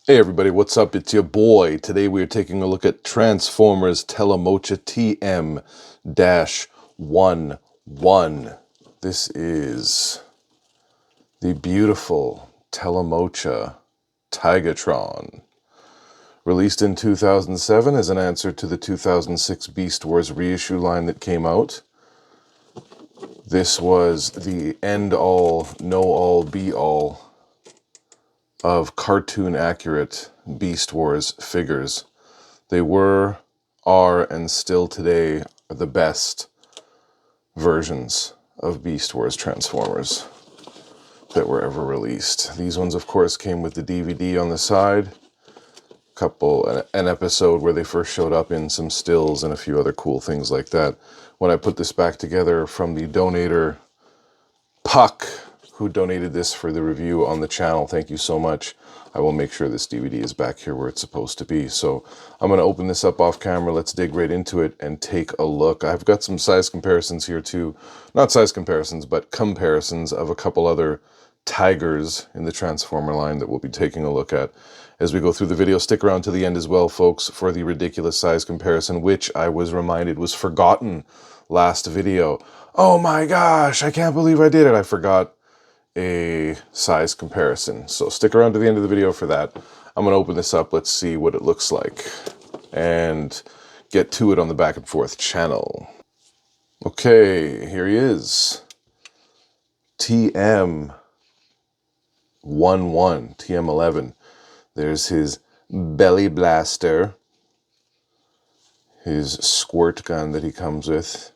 Hey everybody, what's up? It's your boy. Today we are taking a look at Transformers Telemocha TM-11. This is the beautiful Telemocha Tigatron. Released in 2007 as an answer to the 2006 Beast Wars reissue line that came out. This was the end-all, know-all, be-all of cartoon-accurate Beast Wars figures. They were, are, and still today are the best versions of Beast Wars Transformers that were ever released. These ones, of course, came with the DVD on the side. An episode where they first showed up in some stills and a few other cool things like that. When I put this back together from the donator, Puck, who donated this for the review on the channel, thank you so much. I will make sure this DVD is back here where it's supposed to be. So I'm going to open this up off camera. Let's dig right into it and take a look. I've got some size comparisons here too. Not size comparisons, but comparisons of a couple other Tigers in the Transformer line that we'll be taking a look at as we go through the video. Stick around to the end as well, folks, for the ridiculous size comparison, which I was reminded was forgotten last video. Oh my gosh, I can't believe I did it. I forgot a size comparison. So stick around to the end of the video for that. I'm going to open this up. Let's see what it looks like and get to it on the back and forth channel. Okay, here he is. TM-11, TM-11. There's his belly blaster, his squirt gun that he comes with.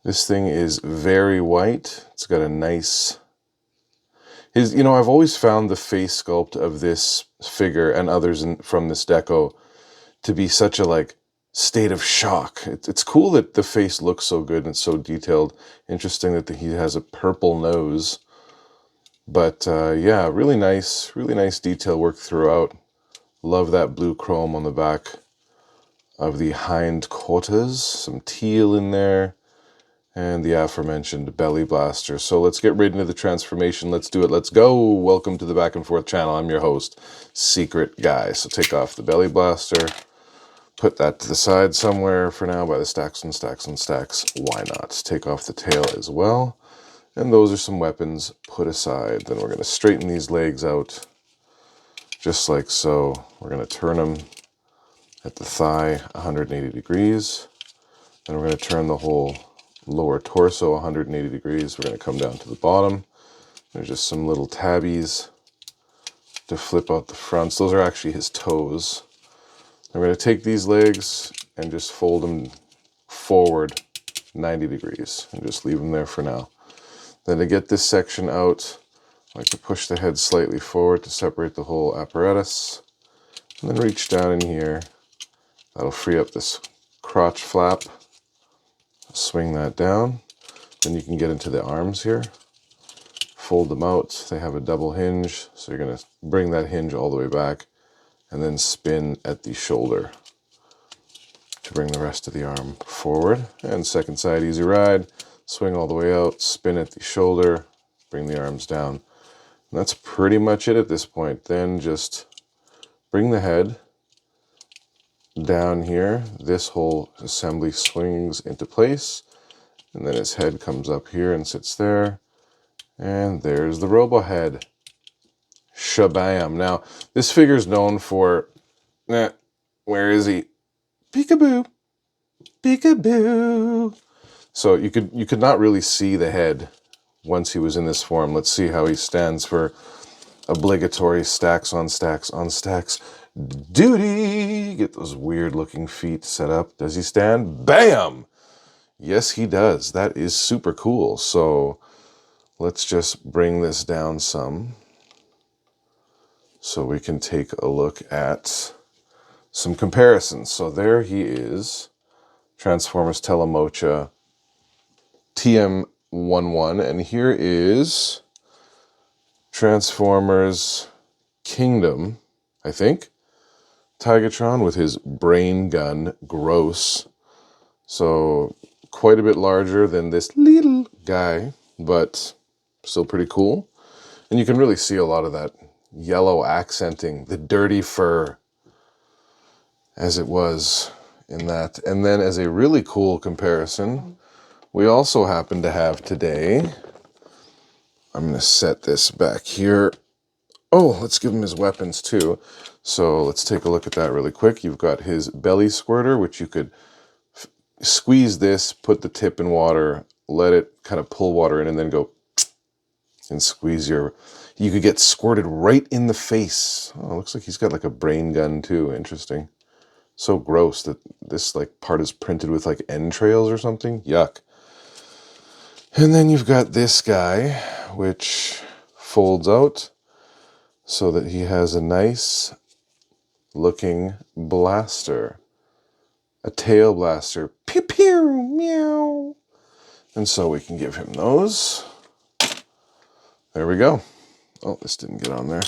This thing is very white. It's got a nice... I've always found the face sculpt of this figure and others from this deco to be such a, state of shock. It's cool that the face looks so good and it's so detailed. Interesting that he has a purple nose. But, yeah, really nice detail work throughout. Love that blue chrome on the back of the hind quarters. Some teal in there. And the aforementioned belly blaster. So let's get right into the transformation. Let's do it. Let's go. Welcome to the Back and Forth channel. I'm your host, Secret Guy. So take off the belly blaster. Put that to the side somewhere for now by the stacks and stacks and stacks. Why not? Take off the tail as well. And those are some weapons put aside. Then we're going to straighten these legs out just like so. We're going to turn them at the thigh 180 degrees. Then we're going to turn the whole lower torso 180 degrees. We're going to come down to the bottom. There's just some little tabbies to flip out the fronts. Those are actually his toes. I'm going to take these legs and just fold them forward 90 degrees and just leave them there for now. Then to get this section out, I like to push the head slightly forward to separate the whole apparatus. And then reach down in here. That'll free up this crotch flap. Swing that down. Then you can get into the arms here. Fold them out. They have a double hinge, so you're going to bring that hinge all the way back and then spin at the shoulder to bring the rest of the arm forward. And second side, easy ride. Swing all the way out, spin at the shoulder, bring the arms down. And that's pretty much it at this point. Then just bring the head down here. This whole assembly swings into place, and then his head comes up here and sits there, and there's the robo head. Shabam. Now this figure is known for where is he? Peekaboo, peekaboo. So you could not really see the head once he was in this form. Let's see how he stands for obligatory stacks on stacks on stacks duty. Get those weird looking feet set up. Does he stand? Bam! Yes, he does. That is super cool. So let's just bring this down some so we can take a look at some comparisons. So there he is. Transformers Telemocha TM-11. And here is Transformers Kingdom, I think. Tigatron with his brain gun, gross. So quite a bit larger than this little guy, but still pretty cool. And you can really see a lot of that yellow accenting the dirty fur as it was in that. And then as a really cool comparison, we also happen to have today, I'm going to set this back here. Oh, let's give him his weapons too. So let's take a look at that really quick. You've got his belly squirter, which you could squeeze this, put the tip in water, let it kind of pull water in, and then go and squeeze your... You could get squirted right in the face. Oh, looks like he's got like a brain gun too. Interesting. So gross that this like part is printed with like entrails or something. Yuck. And then you've got this guy, which folds out so that he has a nice looking blaster. A tail blaster. Pew pew meow. And so we can give him those. There we go. Oh, this didn't get on there.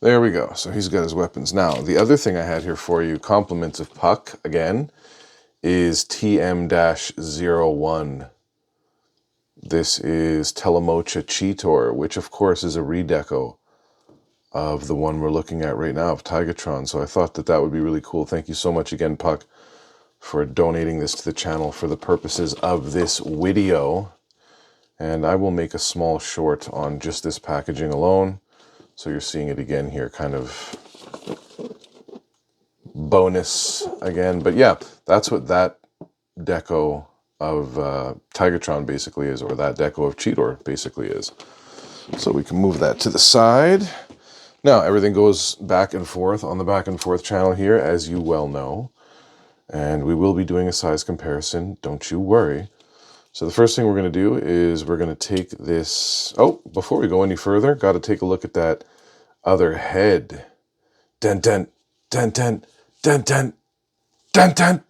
There we go. So he's got his weapons. Now, the other thing I had here for you, compliments of Puck, again, is TM-11. This is Telemocha Cheetor, which of course is a redeco of the one we're looking at right now, of Tigatron. So I thought that that would be really cool. Thank you so much again, Puck, for donating this to the channel for the purposes of this video. And I will make a small short on just this packaging alone. So you're seeing it again here, kind of bonus again. But yeah, that's what that deco of Tigatron basically is, or that deco of Cheetor basically is. So we can move that to the side. Now, everything goes back and forth on the back and forth channel here, as you well know. And we will be doing a size comparison, don't you worry. So the first thing we're going to do is we're going to take this... Oh, before we go any further, got to take a look at that other head. Dun dun, dun dun, dun dun, dun dun.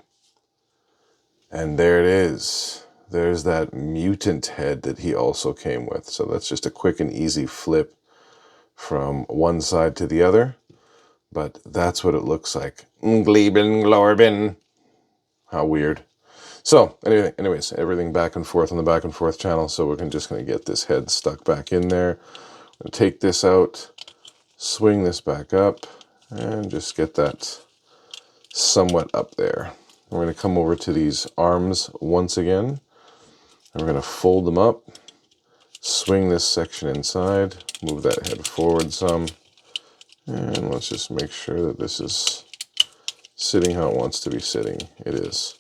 And there it is. There's that mutant head that he also came with. So that's just a quick and easy flip from one side to the other. But that's what it looks like. Gleben Glorbin. How weird. So, anyways, everything back and forth on the back and forth channel. So we're just going to get this head stuck back in there. I'm going to take this out, swing this back up, and just get that somewhat up there. We're going to come over to these arms once again. And we're going to fold them up, swing this section inside, move that head forward some. And let's just make sure that this is sitting how it wants to be sitting. It is.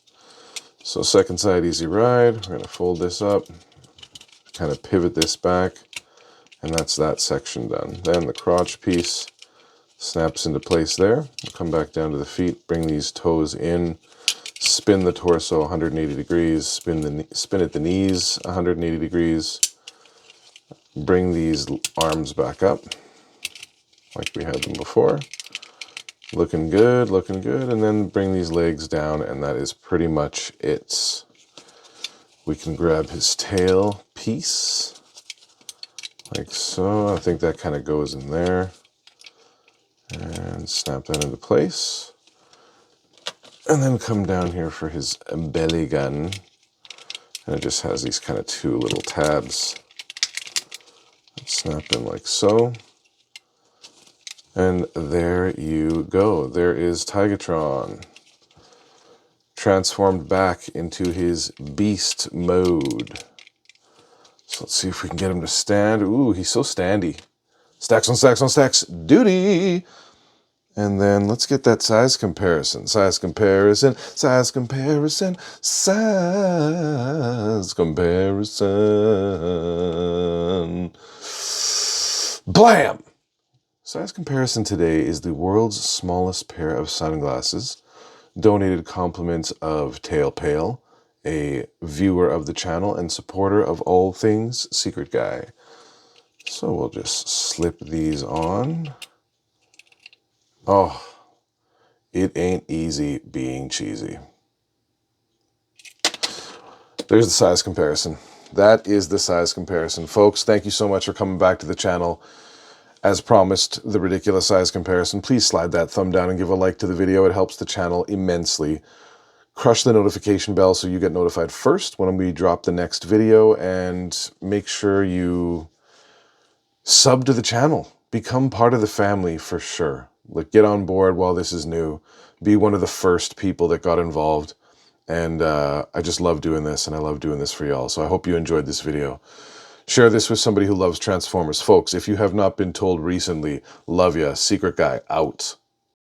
So second side, easy ride. We're going to fold this up, kind of pivot this back, and that's that section done. Then the crotch piece snaps into place there. We'll come back down to the feet, bring these toes in, spin the torso 180 degrees, spin at the knees 180 degrees, bring these arms back up like we had them before. Looking good, and then bring these legs down, and that is pretty much it. We can grab his tail piece, like so. I think that kind of goes in there. And snap that into place. And then come down here for his belly gun. And it just has these kind of two little tabs. Snap in like so. And there you go. There is Tigatron, transformed back into his beast mode. So let's see if we can get him to stand. Ooh, he's so standy. Stacks on stacks on stacks. Duty! And then let's get that size comparison. Size comparison. Size comparison. Size comparison. Blam! Size comparison today is the world's smallest pair of sunglasses. Donated compliments of Tail Pale, a viewer of the channel and supporter of all things Secret Guy. So we'll just slip these on. Oh, it ain't easy being cheesy. There's the size comparison. That is the size comparison. Folks, thank you so much for coming back to the channel. As promised, the ridiculous size comparison. Please slide that thumb down and give a like to the video. It helps the channel immensely. Crush the notification bell so you get notified first when we drop the next video, and make sure you sub to the channel. become part of the family for sure. Like, get on board while this is new. Be one of the first people that got involved. And I just love doing this, and I love doing this for y'all. So I hope you enjoyed this video. Share this with somebody who loves Transformers. Folks, if you have not been told recently, love ya. Secret Guy, out.